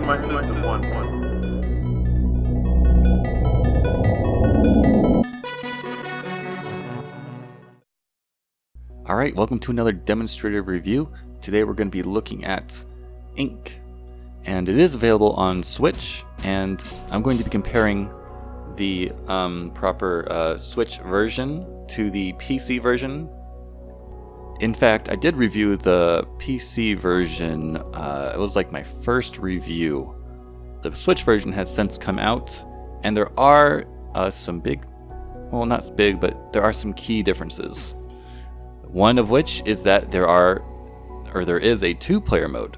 my system 1-1. Alright, welcome to another demonstrative review. Today we're going to be looking at Ink. And it is available on Switch, and I'm going to be comparing the proper Switch version to the PC version. In fact, I did review the PC version. It was like my first review. The Switch version has since come out, and there are some big, well, not big, but there are some key differences. One of which is that there is a two-player mode.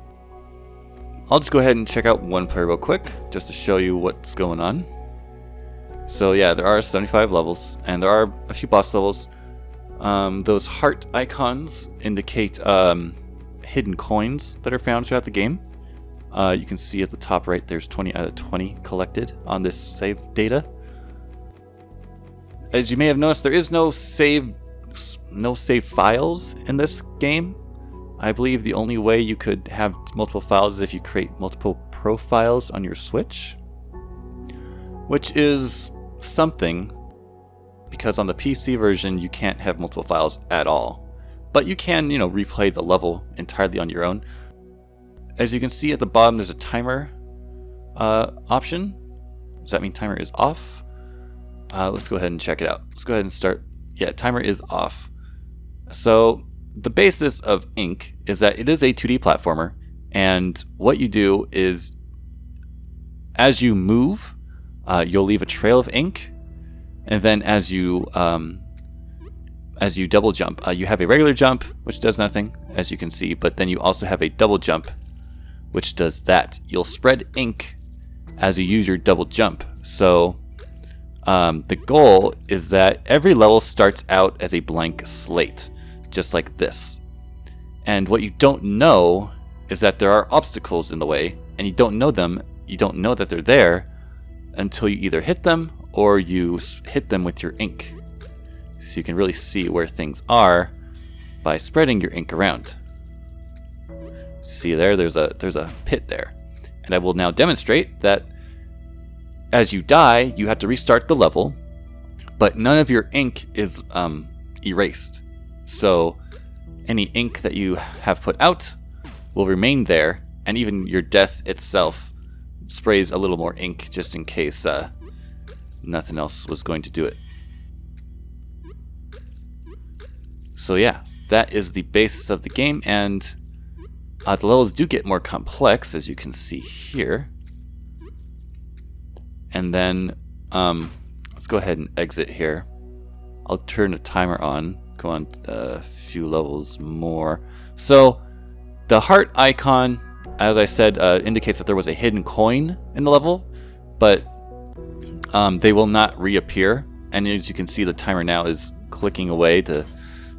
I'll just go ahead and check out one player real quick, just to show you what's going on. So yeah, there are 75 levels, and there are a few boss levels. Those heart icons indicate hidden coins that are found throughout the game. You can see at the top right, there's 20 out of 20 collected on this save data. As you may have noticed, there is no save files in this game. I believe the only way you could have multiple files is if you create multiple profiles on your Switch, which is something, because on the PC version you can't have multiple files at all, but you can, replay the level entirely on your own. As you can see at the bottom, there's a timer option. Does that mean timer is off? Let's go ahead and check it out. Let's go ahead and start. Yeah, timer is off. So the basis of Ink is that it is a 2D platformer, and what you do is, as you move, you'll leave a trail of ink, and then as you double jump, you have a regular jump, which does nothing, as you can see, but then you also have a double jump, which does that. You'll spread ink as you use your double jump. So the goal is that every level starts out as a blank slate, just like this. And what you don't know is that there are obstacles in the way, and you don't know that they're there until you either hit them or you hit them with your ink. So you can really see where things are by spreading your ink around. See there's a pit there. And I will now demonstrate that as you die, you have to restart the level, but none of your ink is erased. So any ink that you have put out will remain there, and even your death itself sprays a little more ink just in case nothing else was going to do it. So yeah, that is the basis of the game, and the levels do get more complex, as you can see here. And then let's go ahead and exit here. I'll turn the timer on, go on a few levels more. So the heart icon, as I said, indicates that there was a hidden coin in the level, but they will not reappear. And as you can see, the timer now is clicking away to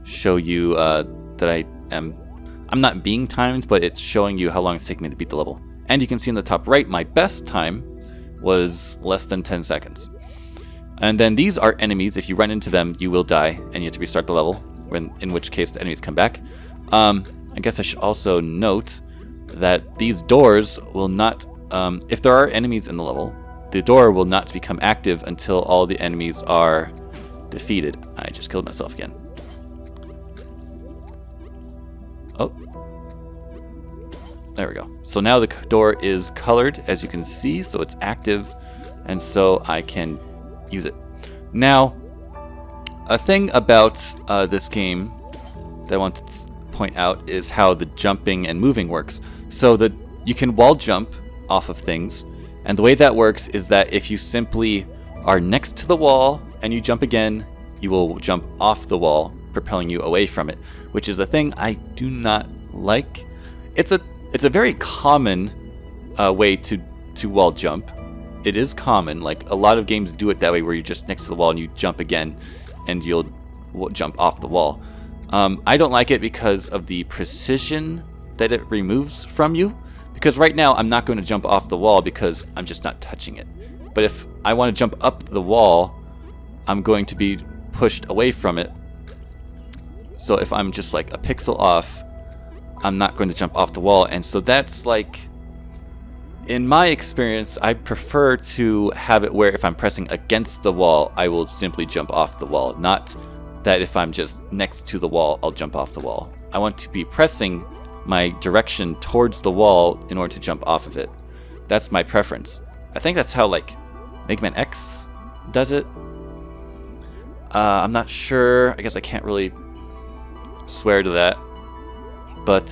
show you that I'm not being timed, but it's showing you how long it's taking me to beat the level. And you can see in the top right, my best time was less than 10 seconds. And then these are enemies. If you run into them, you will die, and you have to restart the level, in which case the enemies come back. I guess I should also note that these doors will not, if there are enemies in the level, the door will not become active until all the enemies are defeated. I just killed myself again. Oh. There we go. So now the door is colored, as you can see, so it's active, and so I can use it. Now, a thing about this game that I want to point out is how the jumping and moving works. So that you can wall jump off of things, and the way that works is that if you simply are next to the wall and you jump again, you will jump off the wall, propelling you away from it, which is a thing I do not like. It's a very common way to wall jump. It is common, like a lot of games do it that way, where you're just next to the wall and you jump again and you'll jump off the wall. I don't like it because of the precision that it removes from you, because right now I'm not going to jump off the wall because I'm just not touching it. But if I want to jump up the wall, I'm going to be pushed away from it. So if I'm just like a pixel off, I'm not going to jump off the wall. And so that's like, in my experience, I prefer to have it where if I'm pressing against the wall, I will simply jump off the wall. Not that if I'm just next to the wall, I'll jump off the wall. I want to be pressing my direction towards the wall in order to jump off of it. That's my preference. I think that's how, like, Mega Man X does it. I'm not sure. I guess I can't really swear to that. But,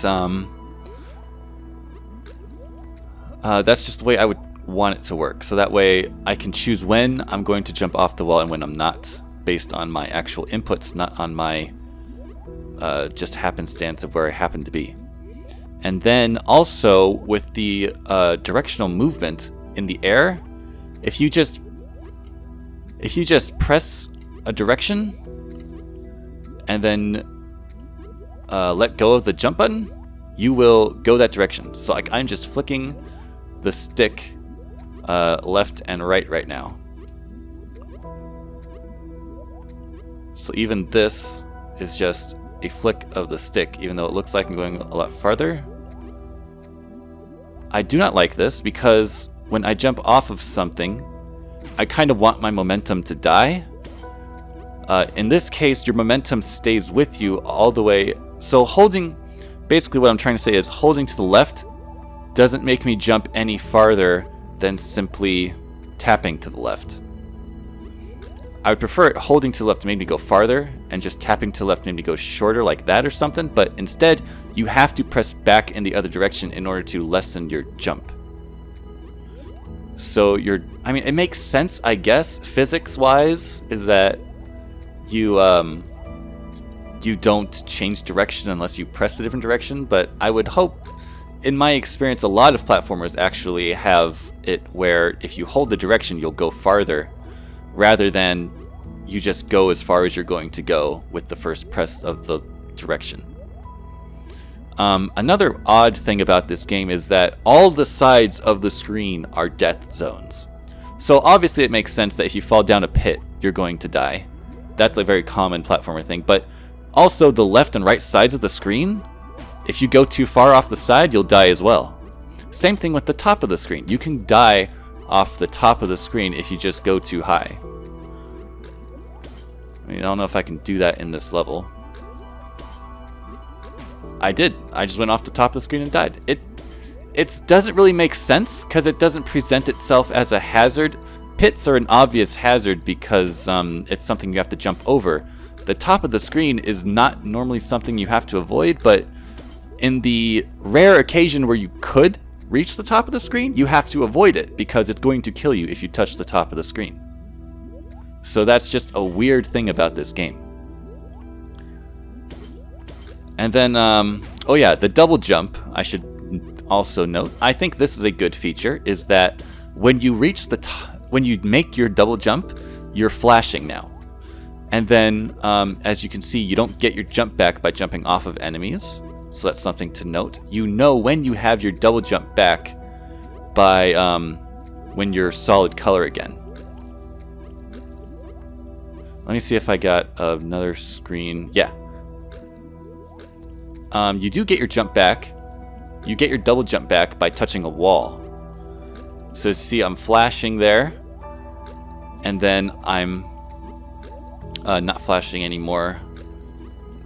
that's just the way I would want it to work. So that way I can choose when I'm going to jump off the wall and when I'm not, based on my actual inputs, not on my just happenstance of where I happen to be. And then also with the directional movement in the air, if you just press a direction and then let go of the jump button, you will go that direction. So like I'm just flicking the stick left and right now. So even this is just a flick of the stick, even though it looks like I'm going a lot farther. I do not like this because when I jump off of something, I kind of want my momentum to die. In this case, your momentum stays with you all the way. So holding, basically what I'm trying to say is holding to the left doesn't make me jump any farther than simply tapping to the left. I would prefer it holding to the left to make me go farther, and just tapping to the left made me go shorter like that or something, but instead you have to press back in the other direction in order to lessen your jump. So I mean, it makes sense, I guess, physics-wise, is that you don't change direction unless you press a different direction, but I would hope, in my experience, a lot of platformers actually have it where if you hold the direction, you'll go farther, rather than you just go as far as you're going to go with the first press of the direction. Another odd thing about this game is that all the sides of the screen are death zones. So obviously it makes sense that if you fall down a pit, you're going to die. That's a very common platformer thing, but also the left and right sides of the screen, if you go too far off the side, you'll die as well. Same thing with the top of the screen. You can die off the top of the screen if you just go too high. I mean, I don't know if I can do that in this level. I did. I just went off the top of the screen and died. It doesn't really make sense because it doesn't present itself as a hazard. Pits are an obvious hazard because it's something you have to jump over. The top of the screen is not normally something you have to avoid, but in the rare occasion where you could reach the top of the screen, you have to avoid it because it's going to kill you if you touch the top of the screen. So that's just a weird thing about this game. And then, oh yeah, the double jump, I should also note. I think this is a good feature, is that when you reach the when you make your double jump, you're flashing now. And then, as you can see, you don't get your jump back by jumping off of enemies. So that's something to note. You know when you have your double jump back by when you're solid color again. Let me see if I got another screen. Yeah. You do get your jump back. You get your double jump back by touching a wall. So see, I'm flashing there. And then I'm not flashing anymore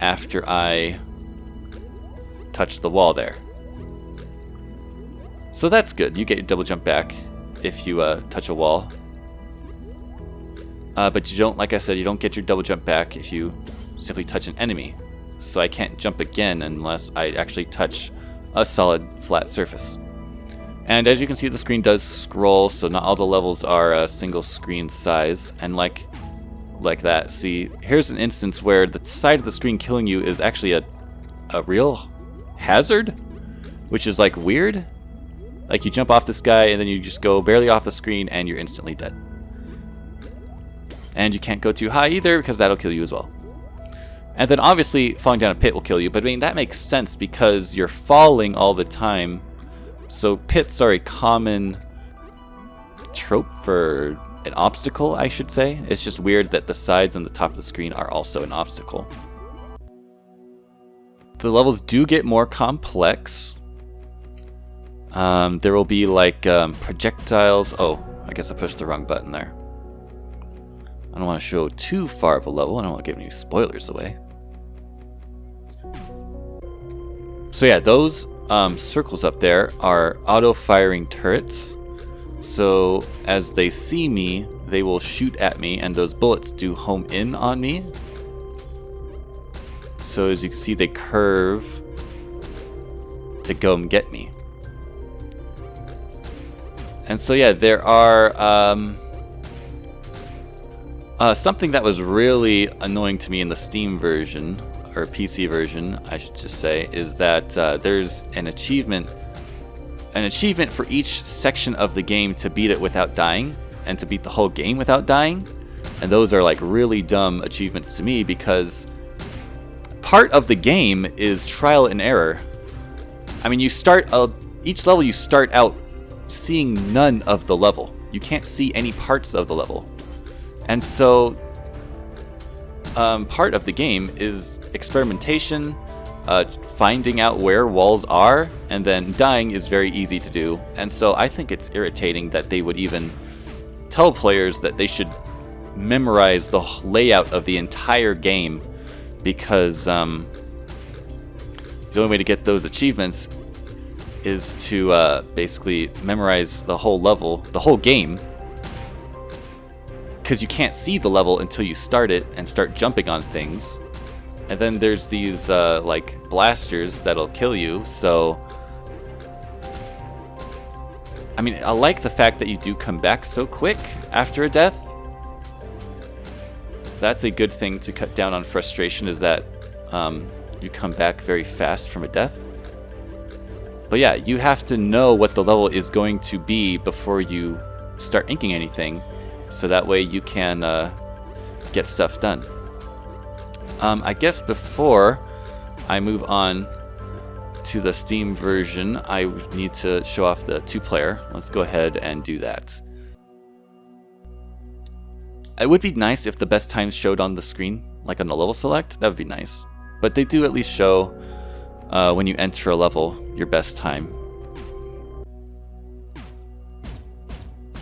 after I touch the wall there. So that's good. You get your double jump back if you touch a wall. But you don't, like I said, you don't get your double jump back if you simply touch an enemy. So I can't jump again unless I actually touch a solid flat surface. And as you can see, the screen does scroll, so not all the levels are a single screen size. And like that, see, here's an instance where the side of the screen killing you is actually a real hazard, which is like weird. Like you jump off this guy and then you just go barely off the screen and you're instantly dead. And you can't go too high either because that'll kill you as well. And then obviously falling down a pit will kill you, but I mean that makes sense because you're falling all the time. So pits are a common trope for an obstacle, I should say. It's just weird that the sides and the top of the screen are also an obstacle. The levels do get more complex. There will be like projectiles. Oh, I guess I pushed the wrong button there. I don't want to show too far of a level. I don't want to give any spoilers away. So yeah, those circles up there are auto-firing turrets. So as they see me, they will shoot at me, and those bullets do home in on me. So as you can see, they curve to go and get me. And so yeah, there are something that was really annoying to me in the Steam version, or PC version, I should just say, is that there's an achievement for each section of the game to beat it without dying, and to beat the whole game without dying. And those are like really dumb achievements to me, because part of the game is trial and error. I mean, each level you start out seeing none of the level. You can't see any parts of the level. And so part of the game is experimentation, finding out where walls are, and then dying is very easy to do. And so I think it's irritating that they would even tell players that they should memorize the layout of the entire game, because the only way to get those achievements is to basically memorize the whole level, the whole game, because you can't see the level until you start it and start jumping on things. And then there's these like blasters that'll kill you. So I mean, I like the fact that you do come back so quick after a death. That's a good thing to cut down on frustration, is that you come back very fast from a death. But yeah, you have to know what the level is going to be before you start inking anything, so that way you can get stuff done. I guess before I move on to the Steam version, I need to show off the 2-player. Let's go ahead and do that. It would be nice if the best times showed on the screen, like on the level select. That would be nice. But they do at least show when you enter a level your best time.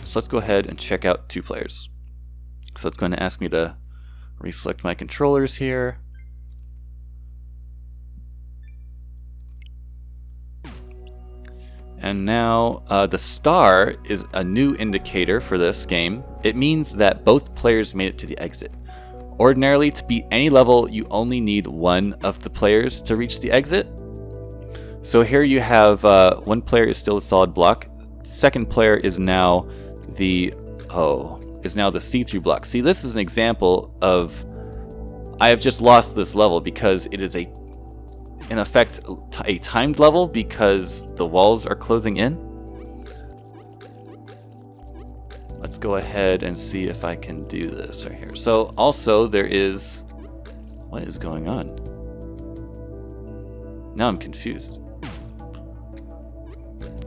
So let's go ahead and check out 2 players. So it's going to ask me to reselect my controllers here. And now the star is a new indicator for this game. It means that both players made it to the exit. Ordinarily, to beat any level, you only need one of the players to reach the exit. So here you have one player is still a solid block. Second player is now the see-through block. See, this is an example of I have just lost this level because it is in effect a timed level because the walls are closing in. Let's go ahead and see if I can do this right here. So also there is, what is going on? Now I'm confused.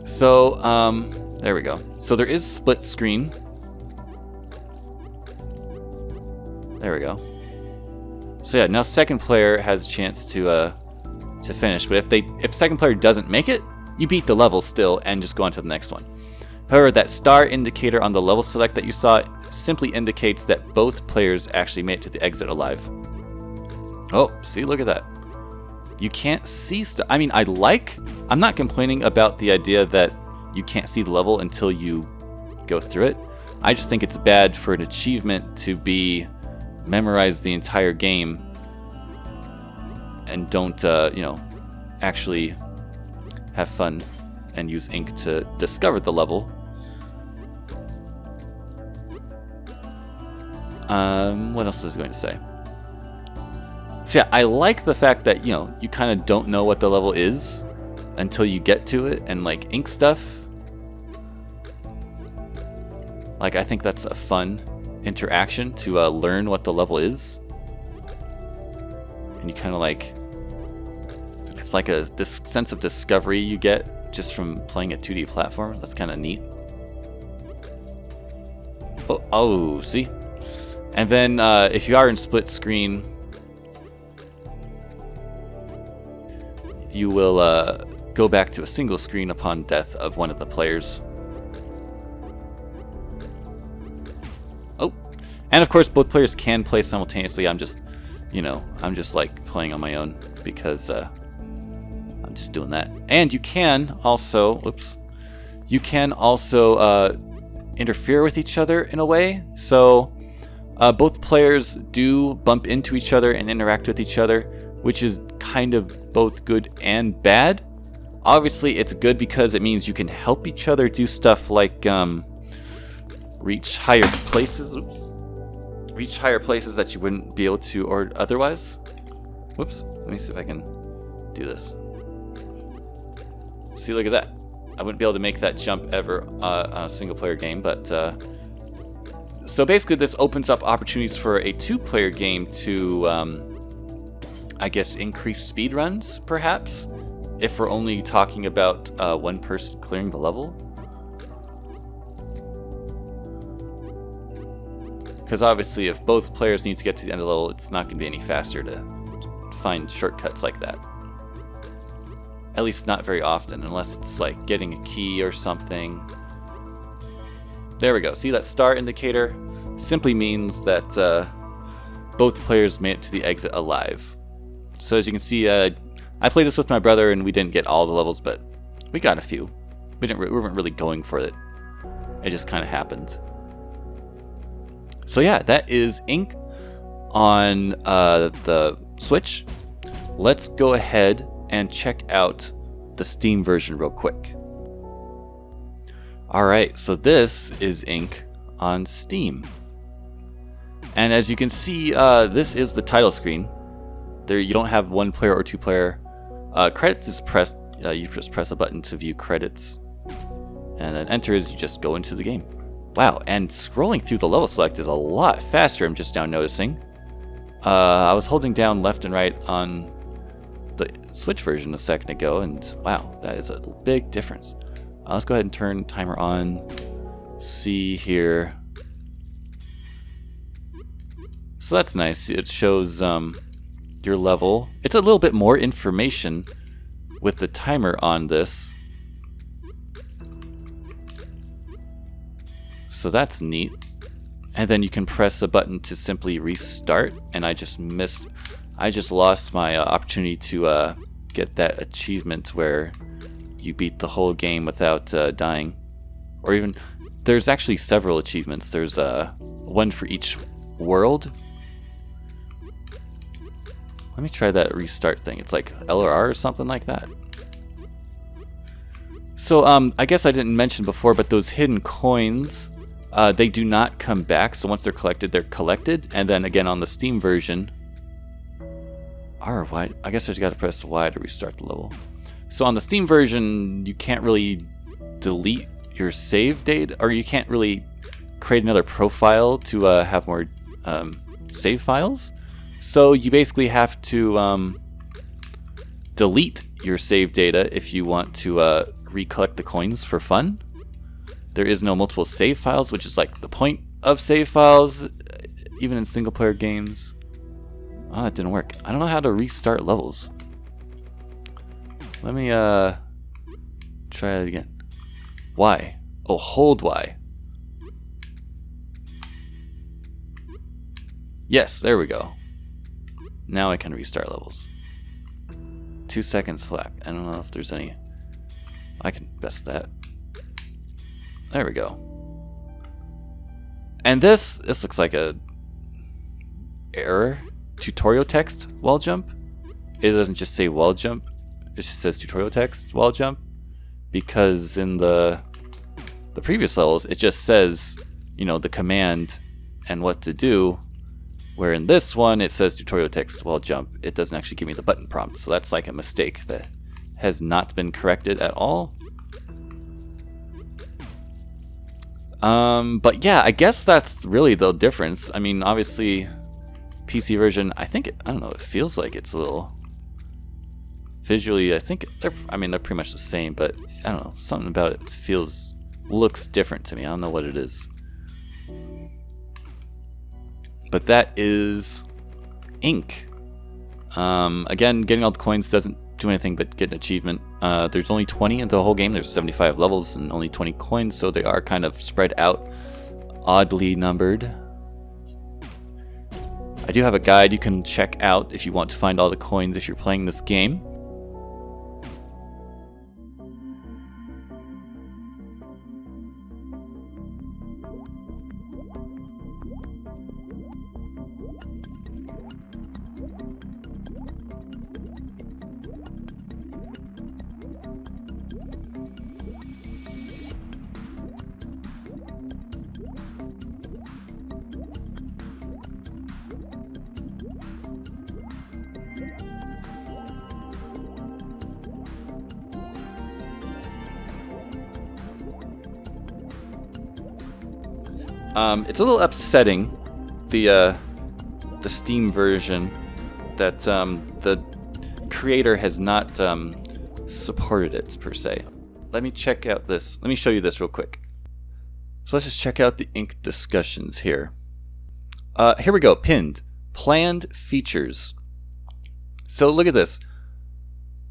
So there we go. So there is split screen. There we go. So yeah, now second player has a chance to finish, but if second player doesn't make it, you beat the level still and just go on to the next one. However, that star indicator on the level select that you saw simply indicates that both players actually made it to the exit alive. Oh, see, look at that. You can't see stuff. I mean, I'm not complaining about the idea that you can't see the level until you go through it. I just think it's bad for an achievement to be memorize the entire game and don't, actually have fun and use ink to discover the level. What else was I going to say? So yeah, I like the fact that, you kind of don't know what the level is until you get to it and like ink stuff. Like, I think that's a fun interaction to learn what the level is. And you kind of like, it's like this sense of discovery you get just from playing a 2D platform. That's kind of neat. Oh, see? And then if you are in split screen, you will go back to a single screen upon death of one of the players. Oh, and of course both players can play simultaneously. I'm just, you know, I'm just like playing on my own because I'm just doing that. And you can also, whoops, you can also interfere with each other in a way. So both players do bump into each other and interact with each other, which is kind of both good and bad. Obviously, it's good because it means you can help each other do stuff like reach higher places. Oops. Reach higher places that you wouldn't be able to or otherwise. Whoops. Let me see if I can do this. See, look at that. I wouldn't be able to make that jump ever on a single player game, but so basically this opens up opportunities for a two-player game to I guess increase speed runs, perhaps, if we're only talking about one person clearing the level. Because obviously if both players need to get to the end of the level, it's not going to be any faster to find shortcuts like that. At least not very often, unless it's like getting a key or something. There we go. See, that star indicator simply means that both players made it to the exit alive. So as you can see, I played this with my brother and we didn't get all the levels, but we got a few. We weren't really going for it. It just kind of happened. So yeah, that is Ink on the Switch. Let's go ahead and check out the Steam version real quick. Alright, so this is Ink on Steam. And as you can see, this is the title screen. There, you don't have one player or two player. Credits is pressed. You just press a button to view credits, and then enter as you just go into the game. Wow, and scrolling through the level select is a lot faster. I'm just now noticing. I was holding down left and right on the Switch version a second ago, and wow, that is a big difference. Let's go ahead and turn timer on. See here. So that's nice. It shows your level. It's a little bit more information with the timer on this. So that's neat. And then you can press a button to simply restart. And I just lost my opportunity to get that achievement where you beat the whole game without dying. Or even, there's actually several achievements. There's one for each world. Let me try that restart thing. It's like L or R or something like that. So I guess I didn't mention before, but those hidden coins, they do not come back. So once they're collected. And then again on the Steam version, R or Y. I guess I just got to press Y to restart the level. So on the Steam version, you can't really delete your save data, or you can't really create another profile to have more save files. So you basically have to delete your save data if you want to recollect the coins for fun. There is no multiple save files, which is like the point of save files, even in single player games. Oh, that didn't work. I don't know how to restart levels. Let me try it again. Y. Oh, hold Y. Yes, there we go. Now I can restart levels. 2 seconds flat. I don't know if there's any. I can best that. There we go. And this looks like a error tutorial text wall jump. It doesn't just say wall jump. It just says tutorial text wall jump, because in the previous levels it just says, you know, the command and what to do, where in this one it says tutorial text wall jump. It doesn't actually give me the button prompt, so that's like a mistake that has not been corrected at all. But yeah, I guess that's really the difference. I mean, obviously PC version, I don't know, it feels like it's a little visually, I think they're pretty much the same, but I don't know, something about it looks different to me. I don't know what it is. But that is Ink. Again, getting all the coins doesn't do anything but get an achievement. There's only 20 in the whole game. There's 75 levels and only 20 coins, so they are kind of spread out, oddly numbered. I do have a guide you can check out if you want to find all the coins if you're playing this game. It's a little upsetting, the Steam version, that the creator has not supported it per se. Let me check out this. Let me show you this real quick. So let's just check out the ink discussions here. Here we go. Pinned. Planned features. So look at this.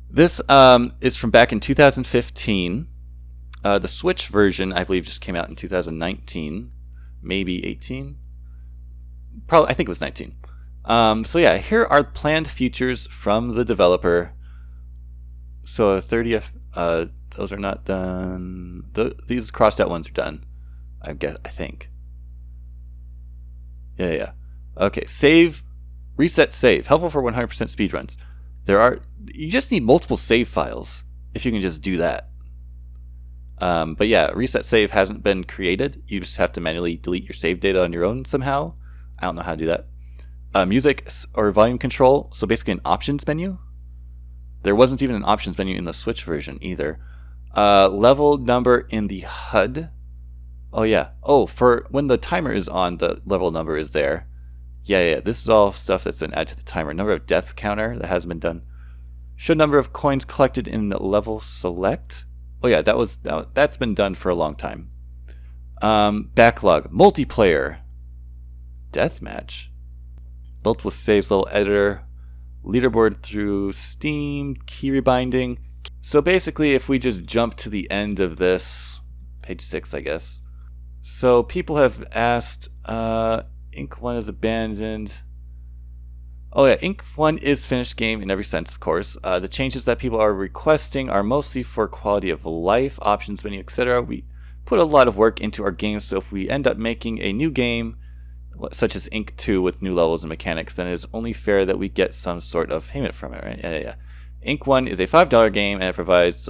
This is from back in 2015. The Switch version, I believe, just came out in 2019. Maybe 18? Probably, I think it was 19. So yeah, here are planned features from the developer. So 30th, those are not done. These crossed out ones are done, I think. Yeah. Okay, save, reset save, helpful for 100% speedruns. You just need multiple save files if you can just do that. But yeah, reset save hasn't been created. You just have to manually delete your save data on your own somehow. I don't know how to do that. Music or volume control, so basically an options menu. There wasn't even an options menu in the Switch version either. Level number in the HUD. Oh yeah. Oh, for when the timer is on, the level number is there. Yeah. This is all stuff that's been added to the timer. Number of death counter, that hasn't been done. Show number of coins collected in the level select. Oh yeah, that's been done for a long time. Backlog, multiplayer, deathmatch, multiple saves, level editor, leaderboard through Steam, key rebinding. So basically, if we just jump to the end of this, page 6, I guess. So people have asked, Ink 1 is abandoned. Oh yeah, Ink 1 is finished game in every sense, of course. The changes that people are requesting are mostly for quality of life, options menu, etc. We put a lot of work into our games, so if we end up making a new game, such as Ink 2 with new levels and mechanics, then it is only fair that we get some sort of payment from it, right? Yeah. Ink 1 is a $5 game, and it provides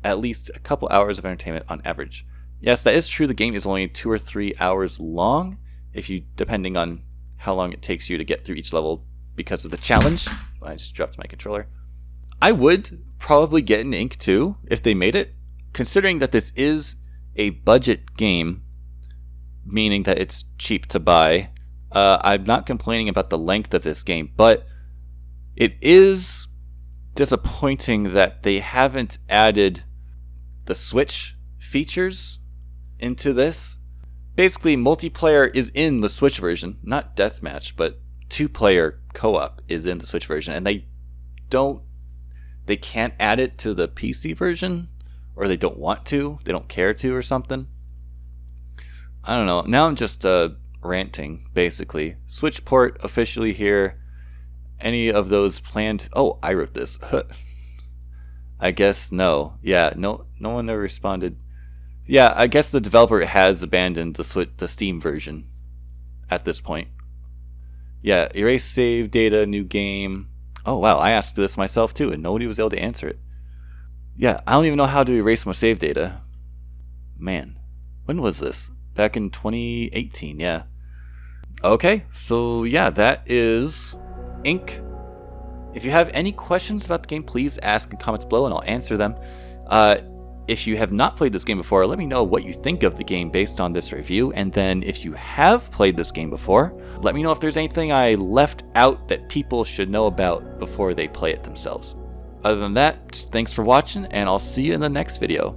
at least a couple hours of entertainment on average. Yes, that is true. The game is only 2 or 3 hours long, depending on how long it takes you to get through each level, because of the challenge. I just dropped my controller. I would probably get an Ink 2 if they made it, considering that this is a budget game, meaning that it's cheap to buy. I'm not complaining about the length of this game, but it is disappointing that they haven't added the Switch features into this. Basically, multiplayer is in the Switch version, not deathmatch, but 2-player co-op is in the Switch version, and they can't add it to the PC version, or they don't want to, they don't care to, or something. I don't know. Now I'm just ranting, basically. Switch port officially here. Any of those planned? Oh, I wrote this. I guess no. Yeah, no one ever responded. Yeah, I guess the developer has abandoned the Steam version at this point. Yeah, erase save data, new game. Oh wow, I asked this myself too, and nobody was able to answer it. Yeah, I don't even know how to erase my save data. Man, when was this? Back in 2018, yeah. Okay, so yeah, that is Ink. If you have any questions about the game, please ask in comments below and I'll answer them. If you have not played this game before, let me know what you think of the game based on this review. And then if you have played this game before, let me know if there's anything I left out that people should know about before they play it themselves. Other than that, just thanks for watching, and I'll see you in the next video.